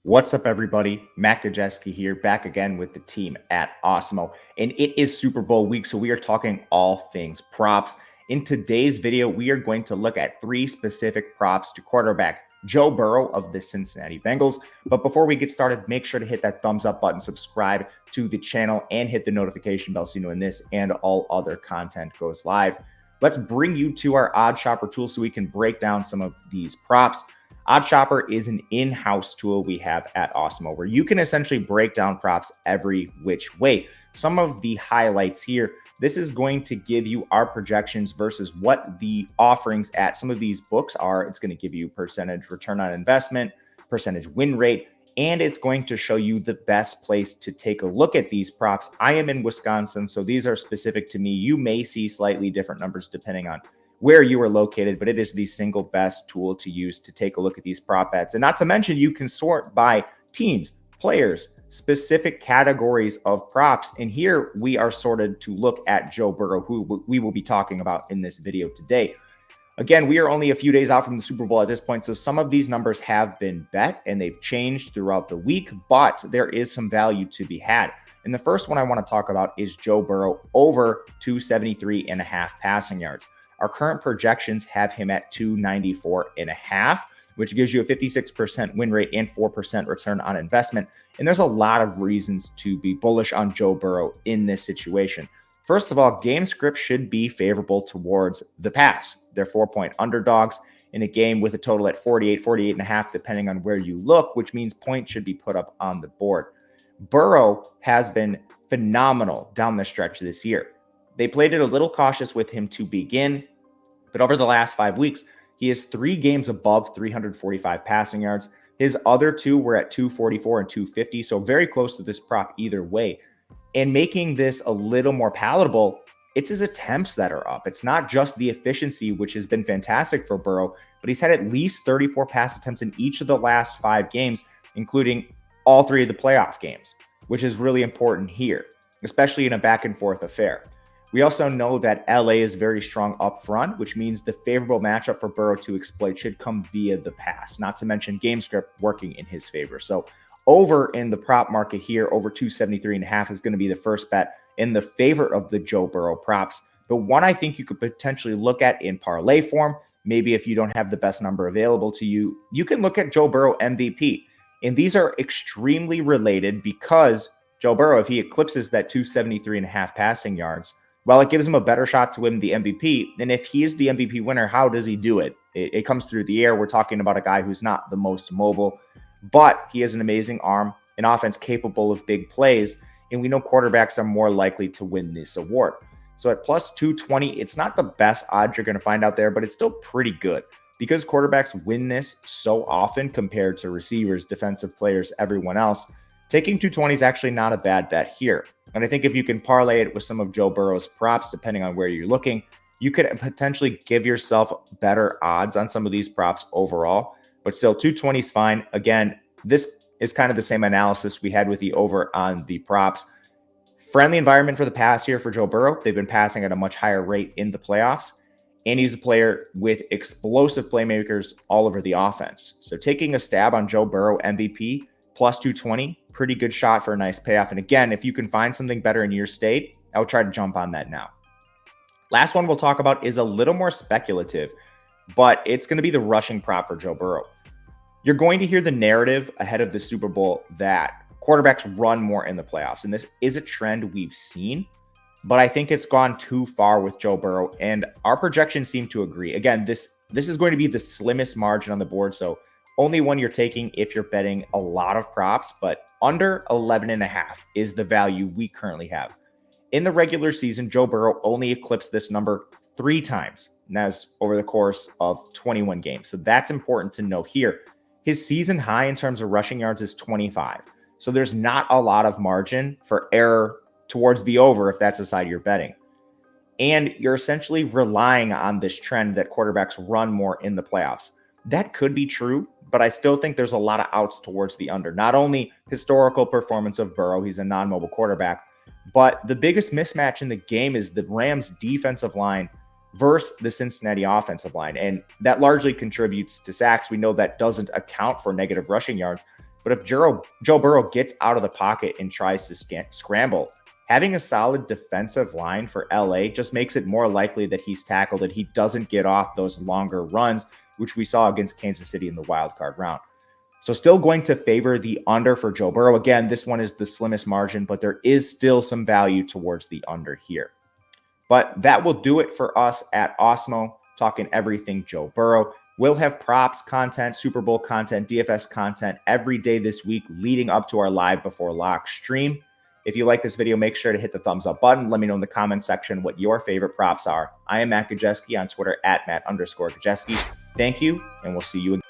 What's up, everybody? Matt Gajewski here, back again with the team at Awesemo. And it is Super Bowl week, so we are talking all things props. In today's video, we are going to look at three specific props to quarterback Joe Burrow of the Cincinnati Bengals. But before we get started, make sure to hit that thumbs up button, subscribe to the channel, and hit the notification bell so you know when this and all other content goes live. Let's bring you to our Odd Shopper tool so we can break down some of these props. Odd Shopper is an in-house tool we have at Awesemo where you can essentially break down props every which way. Some of the highlights here, this is going to give you our projections versus what the offerings at some of these books are. It's going to give you percentage return on investment, percentage win rate, and it's going to show you the best place to take a look at these props. I am in Wisconsin, so these are specific to me. You may see slightly different numbers depending on where you are located, but it is the single best tool to use to take a look at these prop bets. And not to mention, you can sort by teams, players, specific categories of props. And here we are sorted to look at Joe Burrow, who we will be talking about in this video today. Again, we are only a few days out from the Super Bowl at this point, so some of these numbers have been bet and they've changed throughout the week, but there is some value to be had. And the first one I want to talk about is Joe Burrow over 273.5 passing yards. Our current projections have him at 294.5, which gives you a 56% win rate and 4% return on investment. And there's a lot of reasons to be bullish on Joe Burrow in this situation. First of all, game script should be favorable towards the pass. They're 4-point underdogs in a game with a total at 48.5, depending on where you look, which means points should be put up on the board. Burrow has been phenomenal down the stretch this year. They played it a little cautious with him to begin, but over the last 5 weeks, he has 3 games above 345 passing yards. His other 2 were at 244 and 250, so very close to this prop either way. And making this a little more palatable, it's his attempts that are up. It's not just the efficiency, which has been fantastic for Burrow, but he's had at least 34 pass attempts in each of the last 5 games, including all 3 of the playoff games, which is really important here, especially in a back and forth affair. We also know that LA is very strong up front, which means the favorable matchup for Burrow to exploit should come via the pass, not to mention game script working in his favor. So over in the prop market here, over 273.5 is going to be the first bet in the favor of the Joe Burrow props. But one I think you could potentially look at in parlay form, maybe if you don't have the best number available to you, you can look at Joe Burrow MVP. And these are extremely related because Joe Burrow, if he eclipses that 273.5 passing yards, well, it gives him a better shot to win the MVP. And if he is the MVP winner, how does he do it? It comes through the air. We're talking about a guy who's not the most mobile, but he has an amazing arm, an offense capable of big plays. And we know quarterbacks are more likely to win this award. So at plus 220, it's not the best odds you're going to find out there, but it's still pretty good because quarterbacks win this so often compared to receivers, defensive players, everyone else. Taking 220 is actually not a bad bet here. And I think if you can parlay it with some of Joe Burrow's props, depending on where you're looking, you could potentially give yourself better odds on some of these props overall. But still, 220 is fine. Again, this is kind of the same analysis we had with the over on the props. Friendly environment for the pass here for Joe Burrow. They've been passing at a much higher rate in the playoffs. And he's a player with explosive playmakers all over the offense. So taking a stab on Joe Burrow MVP, plus 220, pretty good shot for a nice payoff. And again, if you can find something better in your state, I would try to jump on that now. Last one we'll talk about is a little more speculative, but it's going to be the rushing prop for Joe Burrow. You're going to hear the narrative ahead of the Super Bowl that quarterbacks run more in the playoffs. And this is a trend we've seen, but I think it's gone too far with Joe Burrow. And our projections seem to agree. Again, this is going to be the slimmest margin on the board. So only one you're taking if you're betting a lot of props, but under 11.5 is the value we currently have. In the regular season, Joe Burrow only eclipsed this number 3 times, and that's over the course of 21 games. So that's important to know here. His season high in terms of rushing yards is 25. So there's not a lot of margin for error towards the over if that's the side you're betting. And you're essentially relying on this trend that quarterbacks run more in the playoffs. That could be true, but I still think there's a lot of outs towards the under. Not only historical performance of Burrow, he's a non-mobile quarterback, but the biggest mismatch in the game is the Rams' defensive line versus the Cincinnati offensive line. And that largely contributes to sacks. We know that doesn't account for negative rushing yards, But if Joe Burrow gets out of the pocket and tries to scramble, having a solid defensive line for LA just makes it more likely that he's tackled and he doesn't get off those longer runs, which we saw against Kansas City in the wild card round. So still going to favor the under for Joe Burrow. Again, this one is the slimmest margin, but there is still some value towards the under here. But that will do it for us at Awesemo, talking everything Joe Burrow. We'll have props content, Super Bowl content, DFS content every day this week leading up to our live before lock stream. If you like this video, make sure to hit the thumbs up button. Let me know in the comment section what your favorite props are. I am Matt Gajewski on Twitter at Matt_Gajewski. Thank you, and we'll see you again.